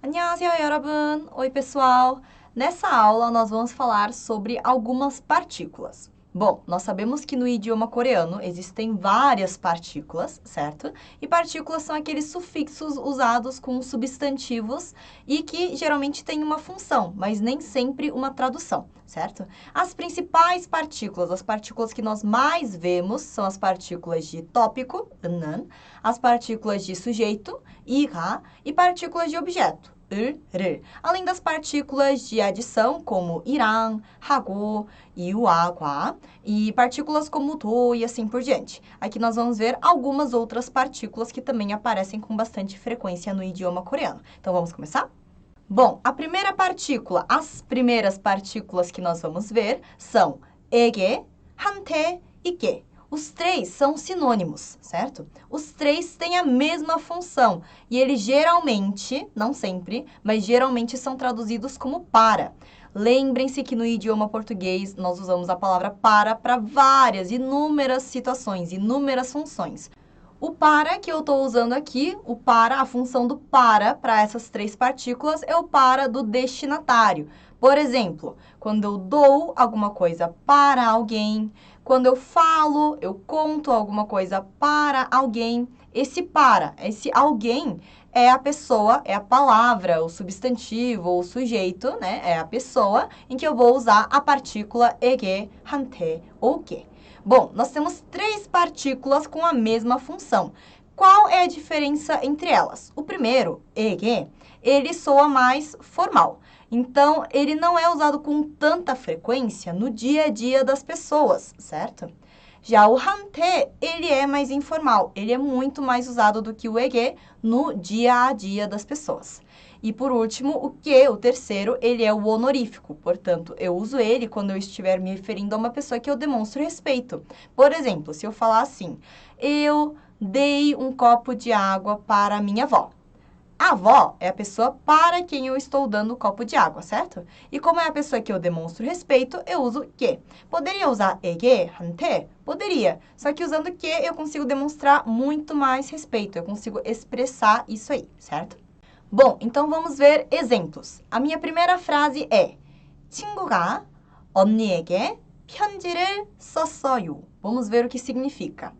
안녕하세요, 여러분! Oi, pessoal! Nessa aula, nós vamos falar sobre algumas partículas. Bom, nós sabemos que no idioma coreano existem várias partículas, certo? E partículas são aqueles sufixos usados com substantivos e que geralmente têm uma função, mas nem sempre uma tradução, certo? As principais partículas, as partículas que nós mais vemos, são as partículas de tópico, 는, as partículas de sujeito, 이가, e partículas de objeto, 를. Além das partículas de adição, como 이랑, 하고, 이와, 과, e partículas como do e assim por diante. Aqui nós vamos ver algumas outras partículas que também aparecem com bastante frequência no idioma coreano. Então, vamos começar? Bom, a primeira partícula, as primeiras partículas que nós vamos ver são 에게, 한테 e 게. Os três são sinônimos, certo? Os três têm a mesma função e eles geralmente, não sempre, mas geralmente são traduzidos como para. Lembrem-se que no idioma português nós usamos a palavra para várias, inúmeras situações, inúmeras funções. O para que eu estou usando aqui, o para, a função do para essas três partículas é o para do destinatário. Por exemplo, quando eu dou alguma coisa para alguém, quando eu falo, eu conto alguma coisa para alguém, esse alguém é a pessoa, é a palavra, o substantivo, o sujeito, né? É a pessoa em que eu vou usar a partícula 에게, 한테 ou 게. Bom, nós temos três partículas com a mesma função. Qual é a diferença entre elas? O primeiro, 에게, ele soa mais formal. Então, ele não é usado com tanta frequência no dia a dia das pessoas, certo? Já o 한테, ele é mais informal. Ele é muito mais usado do que o 에게 no dia a dia das pessoas. E por último, o que, o terceiro, ele é o honorífico. Portanto, eu uso ele quando eu estiver me referindo a uma pessoa que eu demonstro respeito. Por exemplo, se eu falar assim, eu dei um copo de água para a minha avó. A avó é a pessoa para quem eu estou dando o copo de água, certo? E como é a pessoa que eu demonstro respeito, eu uso que. Poderia usar 에게, 한테? Poderia. Só que usando que, eu consigo demonstrar muito mais respeito. Eu consigo expressar isso aí, certo? Bom, então vamos ver exemplos. A minha primeira frase é 친구가 언니에게 편지를 썼어요. Vamos ver o que significa.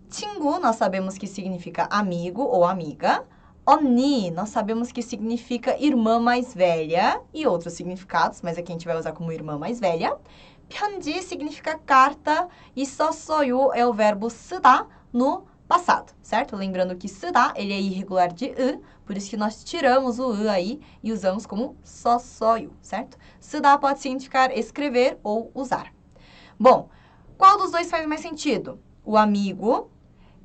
친구, nós sabemos que significa amigo ou amiga. 언니, nós sabemos que significa irmã mais velha e outros significados, mas aqui a gente vai usar como irmã mais velha. 편지 significa carta e 썼어요 é o verbo 쓰다 no passado, certo? Lembrando que 쓰다, ele é irregular de por isso que nós tiramos o aí e usamos como 썼어요, certo? 쓰다 pode significar escrever ou usar. Bom, qual dos dois faz mais sentido? O amigo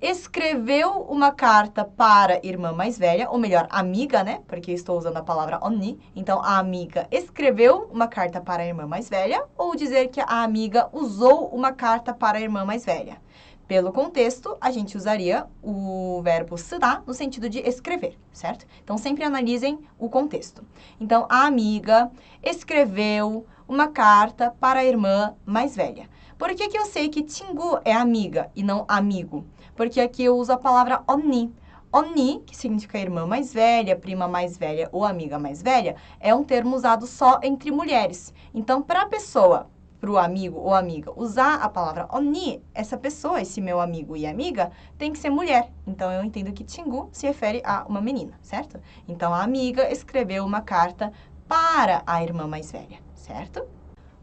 escreveu uma carta para a irmã mais velha, ou melhor, amiga, né? Porque eu estou usando a palavra 언니. Então, a amiga escreveu uma carta para a irmã mais velha, ou dizer que a amiga usou uma carta para a irmã mais velha. Pelo contexto, a gente usaria o verbo 쓰다 no sentido de escrever, certo? Então, sempre analisem o contexto. Então, a amiga escreveu uma carta para a irmã mais velha. Por que eu sei que 친구 é amiga e não amigo? Porque aqui eu uso a palavra 언니. 언니, que significa irmã mais velha, prima mais velha ou amiga mais velha, é um termo usado só entre mulheres. Então, para a pessoa, para o amigo ou amiga, usar a palavra 언니, essa pessoa, esse meu amigo e amiga, tem que ser mulher. Então, eu entendo que 친구 se refere a uma menina, certo? Então, a amiga escreveu uma carta para a irmã mais velha, certo?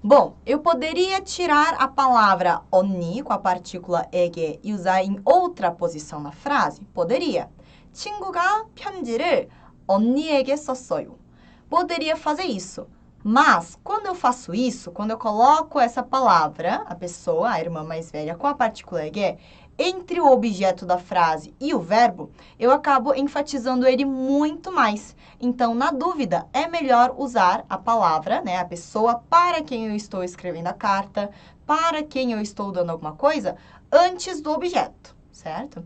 Bom, eu poderia tirar a palavra 언니 com a partícula 에게 e usar em outra posição na frase? Poderia. 친구가 편지를 언니에게 썼어요. Poderia fazer isso. Mas, quando eu faço isso, quando eu coloco essa palavra, a pessoa, a irmã mais velha, com a partícula 에게, entre o objeto da frase e o verbo, eu acabo enfatizando ele muito mais. Então, na dúvida, é melhor usar a palavra, né, a pessoa para quem eu estou escrevendo a carta, para quem eu estou dando alguma coisa, antes do objeto, certo?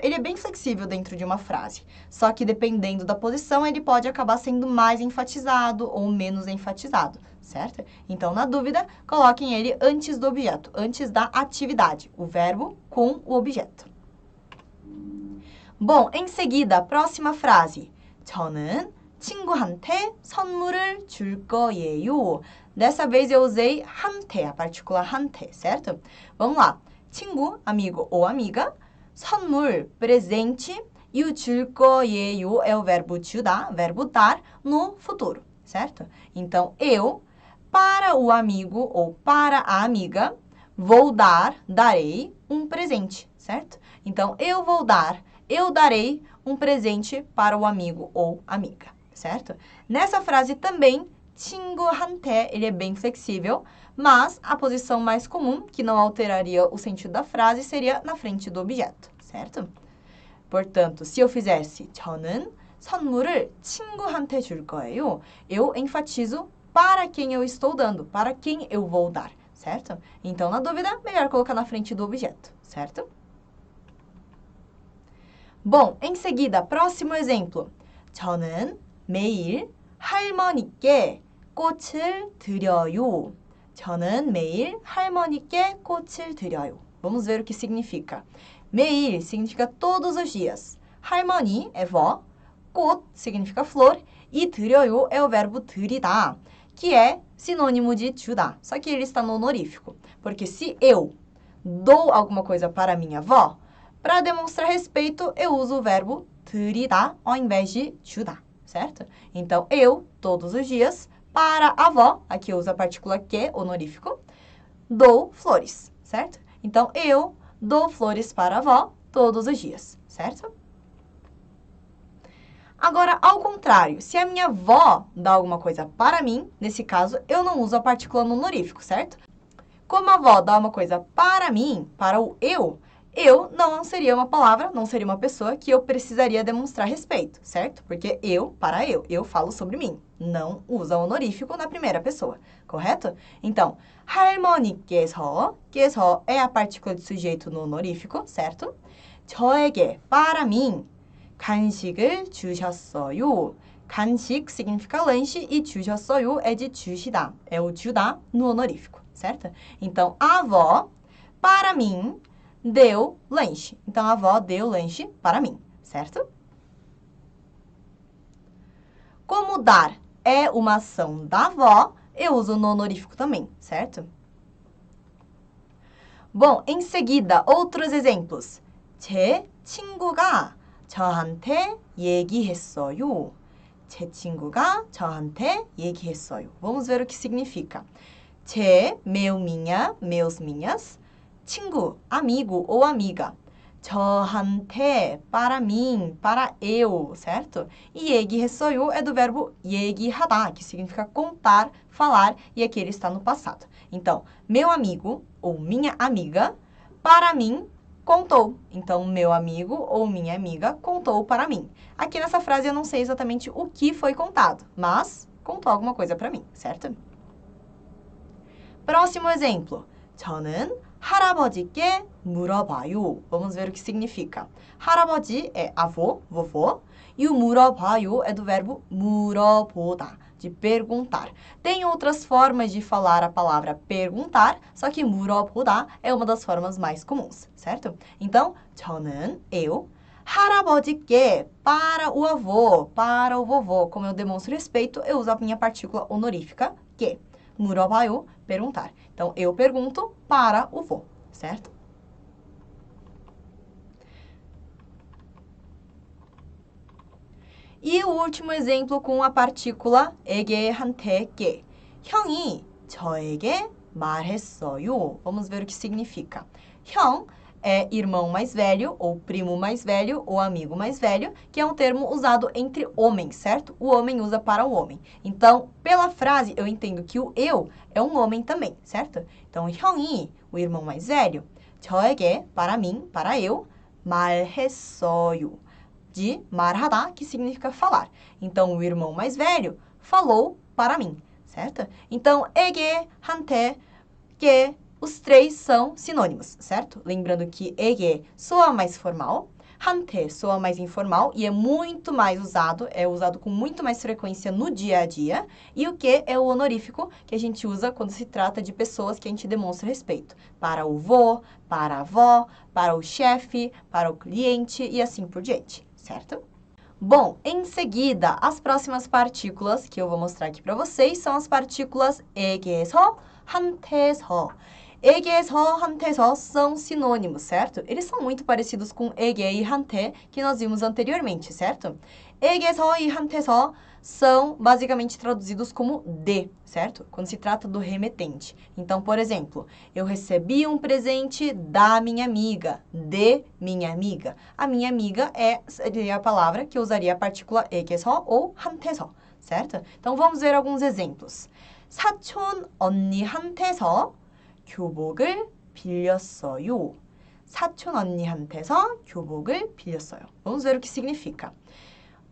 Ele é bem flexível dentro de uma frase, só que dependendo da posição, ele pode acabar sendo mais enfatizado ou menos enfatizado, certo? Então, na dúvida, coloquem ele antes do objeto, antes da atividade, o verbo com o objeto. Bom, em seguida, a próxima frase. 저는 친구한테 선물을 줄 거예요. Dessa vez eu usei 한테, a partícula 한테, certo? Vamos lá. 친구, amigo ou amiga. 선물, presente. E o 줄 거예요 é o verbo to dar, verbo dar, no futuro, certo? Então, eu, para o amigo ou para a amiga, vou dar, darei um presente, certo? Então, eu vou dar, eu darei um presente para o amigo ou amiga, certo? Nessa frase também, 친구한테, ele é bem flexível, mas a posição mais comum, que não alteraria o sentido da frase, seria na frente do objeto, certo? Portanto, se eu fizesse 저는 선물을 친구한테 줄 거예요, eu enfatizo para quem eu estou dando, para quem eu vou dar, certo? Então, na dúvida, melhor colocar na frente do objeto, certo? Bom, em seguida, próximo exemplo. 저는 매일 할머니께 꽃을 드려요. 저는 매일 할머니께 꽃을 드려요. Vamos ver o que significa. 매일 significa todos os dias. 할머니 é vó, 꽃 significa flor e 드려요 é o verbo 드리다, que é sinônimo de 주다, só que ele está no honorífico. Porque se eu dou alguma coisa para minha avó, para demonstrar respeito, eu uso o verbo 드리다 ao invés de 주다, certo? Então, eu, todos os dias, para a avó, aqui eu uso a partícula que, honorífico, dou flores, certo? Então, eu dou flores para a avó todos os dias, certo? Agora, ao contrário, se a minha avó dá alguma coisa para mim, nesse caso, eu não uso a partícula no honorífico, certo? Como a avó dá uma coisa para mim, para o eu não seria uma palavra, não seria uma pessoa que eu precisaria demonstrar respeito, certo? Porque para eu falo sobre mim, não usa o honorífico na primeira pessoa, correto? Então, 할머니께서, 께서 é a partícula de sujeito no honorífico, certo? 저에게, para mim, 간식을 주셨어요. 간식 significa lanche e 주셨어요 é de 주시다, é o 주다 no honorífico, certo? Então, a avó, para mim, deu lanche. Então, a avó deu lanche para mim, certo? Como dar é uma ação da avó, eu uso no honorífico também, certo? Bom, em seguida, outros exemplos. 제 친구가 저한테 얘기했어요. 제 친구가 저한테 얘기했어요. Vamos ver o que significa. 제, meu, minha, meus, minhas. 친구, amigo ou amiga. 저한테, para mim, para eu, certo? E 얘기했어요 é do verbo 얘기하다, que significa contar, falar, e aqui ele está no passado. Então, meu amigo ou minha amiga, para mim, contou. Então, meu amigo ou minha amiga contou para mim. Aqui nessa frase eu não sei exatamente o que foi contado, mas contou alguma coisa para mim, certo? Próximo exemplo. 저는 할아버지께 물어봐요. Vamos ver o que significa. 할아버지 é avô, vovô, e o 물어봐요 é do verbo 물어보다, de perguntar. Tem outras formas de falar a palavra perguntar, só que 물어보다 é uma das formas mais comuns, certo? Então, 저는, eu, 할아버지께, para o avô, para o vovô. Como eu demonstro respeito, eu uso a minha partícula honorífica, que. 물어봐요, perguntar. Então, eu pergunto para o vô, certo? E o último exemplo com a partícula 에게한테 게. 형이 저에게 말했어요. Vamos ver o que significa. 형 é irmão mais velho, ou primo mais velho, ou amigo mais velho, que é um termo usado entre homens, certo? O homem usa para o homem. Então, pela frase, eu entendo que o eu é um homem também, certo? Então, 형이, o irmão mais velho, 저에게, para mim, para eu, 말했어요. De 말하다, que significa falar. Então, o irmão mais velho falou para mim, certo? Então, 에게, 한테, 게, os três são sinônimos, certo? Lembrando que 에게 soa mais formal, 한테 soa mais informal e é muito mais usado, é usado com muito mais frequência no dia a dia. E o que é o honorífico que a gente usa quando se trata de pessoas que a gente demonstra respeito. Para o vô, para a avó, para o chefe, para o cliente e assim por diante, certo? Bom, em seguida, as próximas partículas que eu vou mostrar aqui para vocês são as partículas 에게서, 한테서. 에게서, 한테서 são sinônimos, certo? Eles são muito parecidos com 에게 e 한테, que nós vimos anteriormente, certo? 에게서 e 한테서 são basicamente traduzidos como de, certo? Quando se trata do remetente. Então, por exemplo, eu recebi um presente da minha amiga, de minha amiga. A minha amiga seria a palavra que eu usaria a partícula 에게서 ou 한테서, certo? Então, vamos ver alguns exemplos. 사촌 언니한테서 교복을 빌렸어요. 사촌 언니한테서 교복을 빌렸어요. Vamos ver o que significa.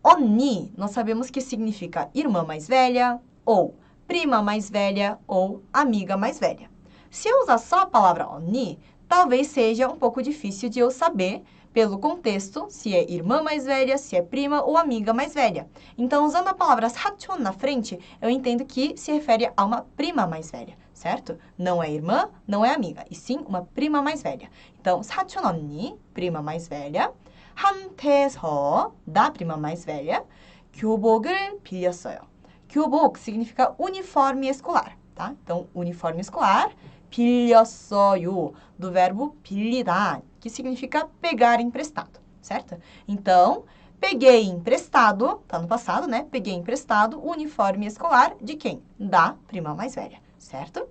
언니, nós sabemos que significa irmã mais velha, ou prima mais velha, ou amiga mais velha. Se eu usar só a palavra 언니, talvez seja um pouco difícil de eu saber, pelo contexto, se é irmã mais velha, se é prima ou amiga mais velha. Então, usando a palavra 사촌 na frente, eu entendo que se refere a uma prima mais velha, certo? Não é irmã, não é amiga, e sim uma prima mais velha. Então, 사촌 언니, prima mais velha. 한테서, da prima mais velha, 교복을 빌렸어요. 교복 significa uniforme escolar, tá? Então, uniforme escolar, 빌렸어요, do verbo 빌리다, que significa pegar emprestado, certo? Então, peguei emprestado, tá no passado, né? Peguei emprestado o uniforme escolar de quem? Da prima mais velha, certo?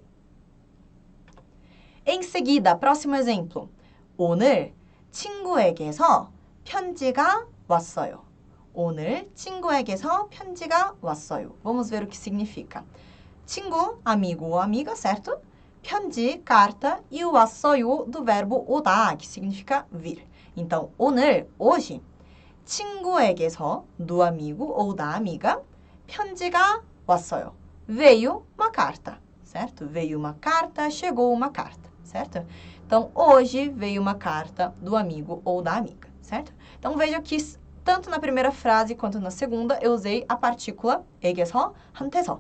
Em seguida, próximo exemplo. 오늘 친구에게서 편지가 왔어요. 오늘 친구에게서 편지가 왔어요. Vamos ver o que significa. 친구, amigo ou amiga, certo? 편지, carta, e o 왔어요 do verbo 오다, que significa vir. Então, 오늘, hoje, 친구에게서, do amigo ou da amiga, 편지가 왔어요. Veio uma carta, certo? Veio uma carta, chegou uma carta, certo? Então, hoje veio uma carta do amigo ou da amiga, certo? Então, veja que tanto na primeira frase quanto na segunda, eu usei a partícula 에게서, 한테서.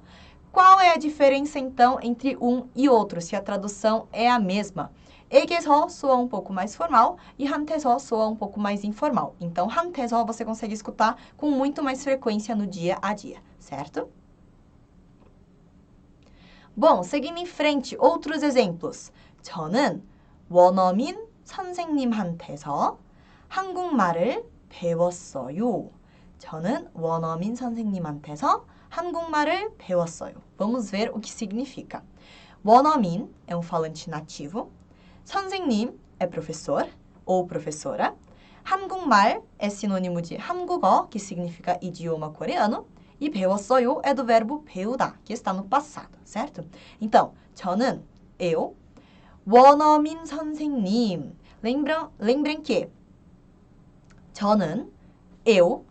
Qual é a diferença, então, entre um e outro, se a tradução é a mesma? 에게서 soa um pouco mais formal e 한테서 soa um pouco mais informal. Então, 한테서 você consegue escutar com muito mais frequência no dia a dia, certo? Bom, seguindo em frente, outros exemplos. 저는 원어민 선생님한테서 한국말을 배웠어요. 저는 원어민 선생님한테서 한국말을 배웠어요. Vamos ver o que significa. 원어민 é um falante nativo. 선생님 é professor ou professora. 한국말 é sinônimo de 한국어, que significa idioma coreano. E 배웠어요 é do verbo 배우다, que está no passado, certo? Então, 저는, eu, 원어민 선생님. Lembrem que 저는, eu,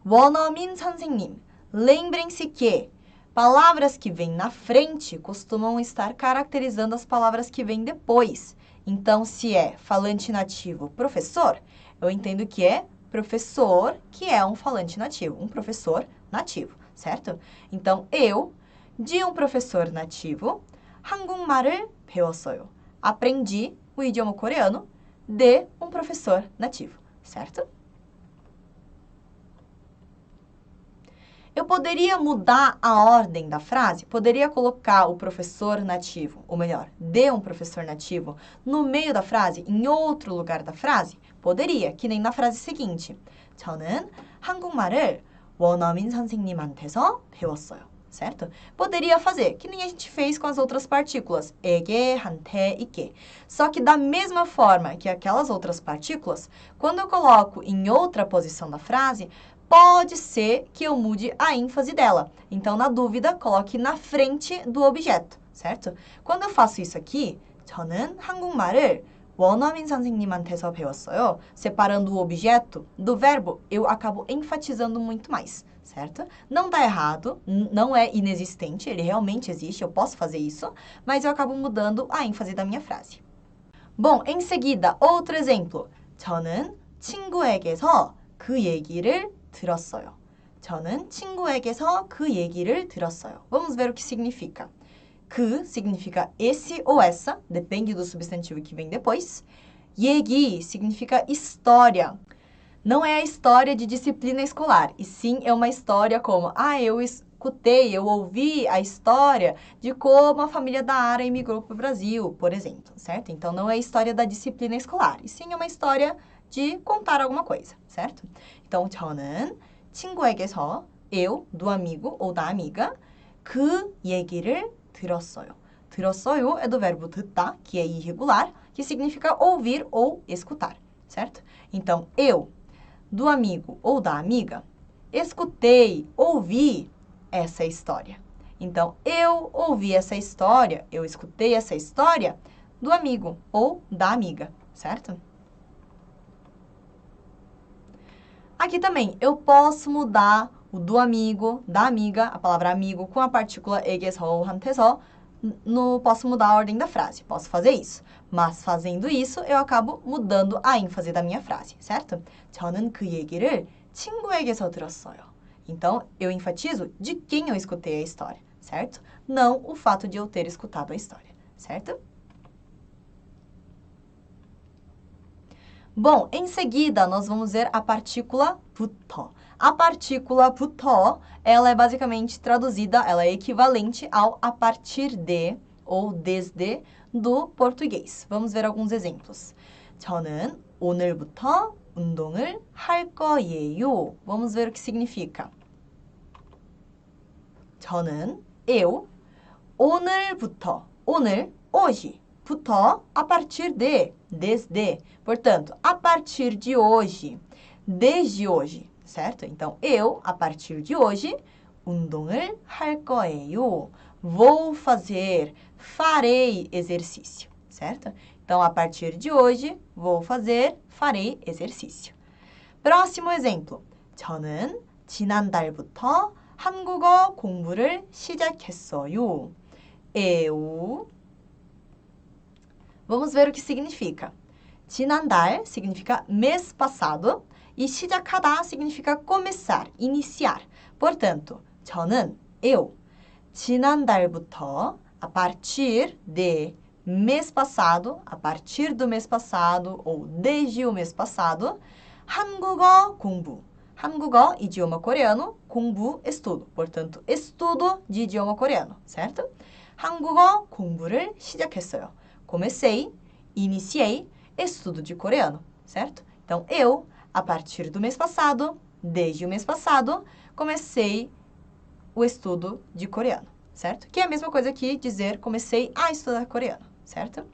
원어민 선생님. Lembrem-se que palavras que vêm na frente costumam estar caracterizando as palavras que vêm depois. Então, se é falante nativo professor, eu entendo que é professor, que é um falante nativo, um professor nativo, certo? Então, eu, de um professor nativo, 한국말을 배웠어요. Aprendi o idioma coreano de um professor nativo, certo? Eu poderia mudar a ordem da frase? Poderia colocar o professor nativo, ou melhor, de um professor nativo, no meio da frase, em outro lugar da frase? Poderia, que nem na frase seguinte. 저는 한국말을 원어민 선생님한테서 배웠어요. Certo? Poderia fazer, que nem a gente fez com as outras partículas, 에게, 한테 e que. Só que da mesma forma que aquelas outras partículas, quando eu coloco em outra posição da frase, pode ser que eu mude a ênfase dela. Então, na dúvida, coloque na frente do objeto, certo? Quando eu faço isso aqui, 저는 한국말을 원어민 선생님한테서 배웠어요. Separando o objeto do verbo, eu acabo enfatizando muito mais, certo? Não dá errado, não é inexistente, ele realmente existe, eu posso fazer isso, mas eu acabo mudando a ênfase da minha frase. Bom, em seguida, outro exemplo. 저는 친구에게서 그 얘기를 들었어요. 저는 친구에게서 그 얘기를 들었어요. Vamos ver o que significa. 그 significa esse ou essa, depende do substantivo que vem depois. 얘기 significa história. Não é a história de disciplina escolar, e sim é uma história como, eu escutei, eu ouvi a história de como a família da Ara imigrou para o Brasil, por exemplo, certo? Então, não é a história da disciplina escolar, e sim é uma história de contar alguma coisa, certo? Então, 저는 친구에게서, eu, do amigo ou da amiga, 그 얘기를 들었어요. 들었어요 é do verbo 듣다, que é irregular, que significa ouvir ou escutar, certo? Então, eu, do amigo ou da amiga, escutei, ouvi essa história. Então, eu ouvi essa história, eu escutei essa história do amigo ou da amiga, certo? Aqui também, eu posso mudar o do amigo, da amiga, a palavra amigo, com a partícula 에게서, 한테서, posso mudar a ordem da frase, posso fazer isso. Mas fazendo isso, eu acabo mudando a ênfase da minha frase, certo? 저는 그 얘기를 친구에게서 들었어요. Então, eu enfatizo de quem eu escutei a história, certo? Não o fato de eu ter escutado a história, certo? Bom, em seguida, nós vamos ver a partícula 부터. A partícula 부터, ela é basicamente traduzida, ela é equivalente ao a partir de ou desde do português. Vamos ver alguns exemplos. 저는 오늘부터 운동을 할 거예요. Vamos ver o que significa. 저는, eu, 오늘부터, 오늘, hoje, 부터, a partir de, desde. Portanto, a partir de hoje, desde hoje, certo? Então, eu, a partir de hoje, 운동을 할 거예요. Vou fazer, farei exercício, certo? Então, a partir de hoje, vou fazer, farei exercício. próximo exemplo. 저는 지난달부터 한국어 공부를 시작했어요. Eu. Vamos ver o que significa. 지난달 significa mês passado e 시작하다 significa começar, iniciar. Portanto, 저는, eu, 지난달부터, a partir de mês passado, a partir do mês passado ou desde o mês passado, 한국어 공부. 한국어, idioma coreano, 공부, estudo. Portanto, estudo de idioma coreano, certo? 한국어 공부를 시작했어요. Comecei, iniciei, estudo de coreano, certo? Então, eu, a partir do mês passado, desde o mês passado, comecei o estudo de coreano, certo? Que é a mesma coisa que dizer comecei a estudar coreano, certo?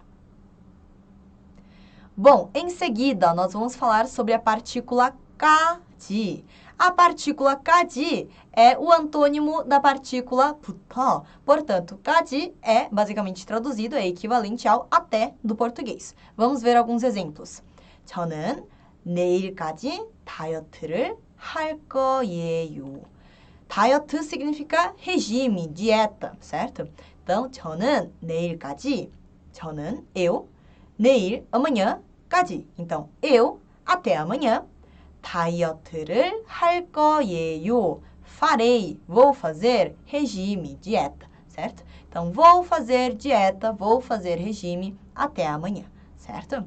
Bom, em seguida, nós vamos falar sobre a partícula 까지. A partícula 까지 é o antônimo da partícula 부터. Portanto, 까지 é basicamente traduzido, é equivalente ao até do português. Vamos ver alguns exemplos. 저는 내일까지 다이어트를 할 거예요. 다이어트 significa regime, dieta, certo? Então, 저는 내일까지, 저는 eu, 내일, amanhã, 까지. Então, eu, até amanhã, 다이어트를 할 거예요. Farei, vou fazer, regime, dieta, certo? Então, vou fazer dieta, vou fazer regime até amanhã, certo?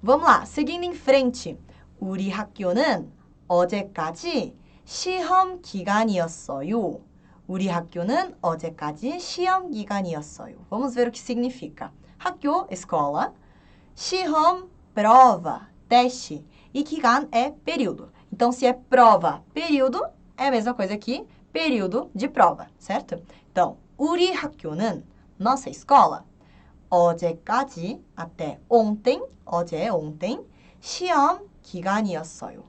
Vamos lá, seguindo em frente. 우리 학교는 어제까지 시험 기간이었어요. 우리 학교는 어제까지 시험 기간이었어요. Vamos ver o que significa. 학교, escola. 시험, prova, teste. E 기간 é período. Então, se é prova, período, é a mesma coisa que período de prova, certo? Então, 우리 학교는, nossa escola, 어제까지, até ontem, 어제, ontem, 시험 기간이었어요.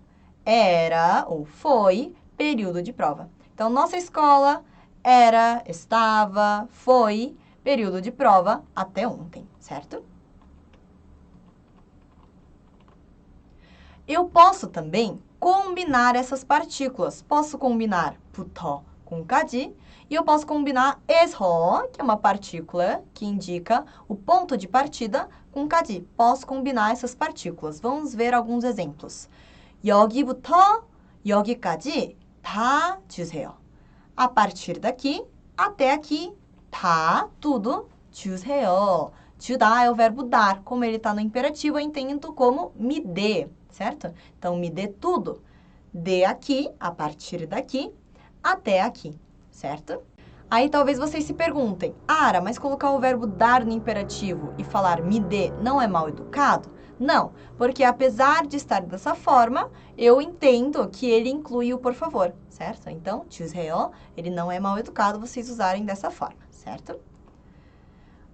Era ou foi período de prova. Então, nossa escola era, estava, foi período de prova até ontem, certo? Eu posso também combinar essas partículas. Posso combinar 부터 com 까지 e eu posso combinar 에서, que é uma partícula que indica o ponto de partida, com 까지. Posso combinar essas partículas. Vamos ver alguns exemplos. 여기부터 여기까지 다 주세요. A partir daqui até aqui, 다, tudo, 주세요. 주다 é o verbo dar. Como ele está no imperativo, eu entendo como me dê, certo? Então, me dê tudo. De aqui, a partir daqui, até aqui, certo? Aí talvez vocês se perguntem, Ara, mas colocar o verbo dar no imperativo e falar me dê não é mal educado? Não, porque apesar de estar dessa forma, eu entendo que ele inclui o por favor, certo? Então, 주세요, ele não é mal educado vocês usarem dessa forma, certo?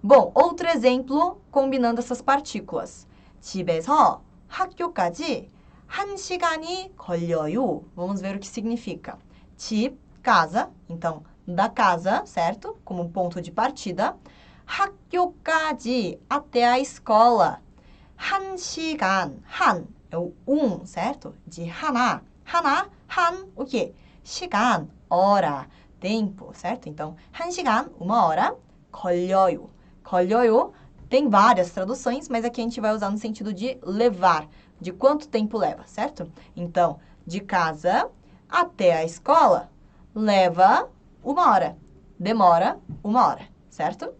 Bom, outro exemplo combinando essas partículas. 집에서 학교까지 1시간이 걸려요. Vamos ver o que significa. 집, casa, então, da casa, certo? Como ponto de partida. 학교까지, até a escola. 1시간, 한, é o certo? De 하나, o quê? 시간, hora, tempo, certo? Então, 1시간, uma hora, 걸려요. 걸려요 tem várias traduções, mas aqui a gente vai usar no sentido de levar, de quanto tempo leva, certo? Então, de casa até a escola, leva uma hora, demora uma hora, certo?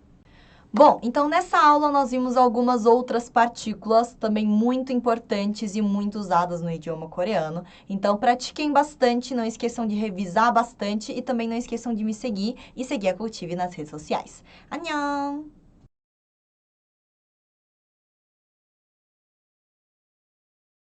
Bom, então nessa aula nós vimos algumas outras partículas também muito importantes e muito usadas no idioma coreano. Então pratiquem bastante, não esqueçam de revisar bastante e também não esqueçam de me seguir e seguir a Cultive nas redes sociais. 안녕!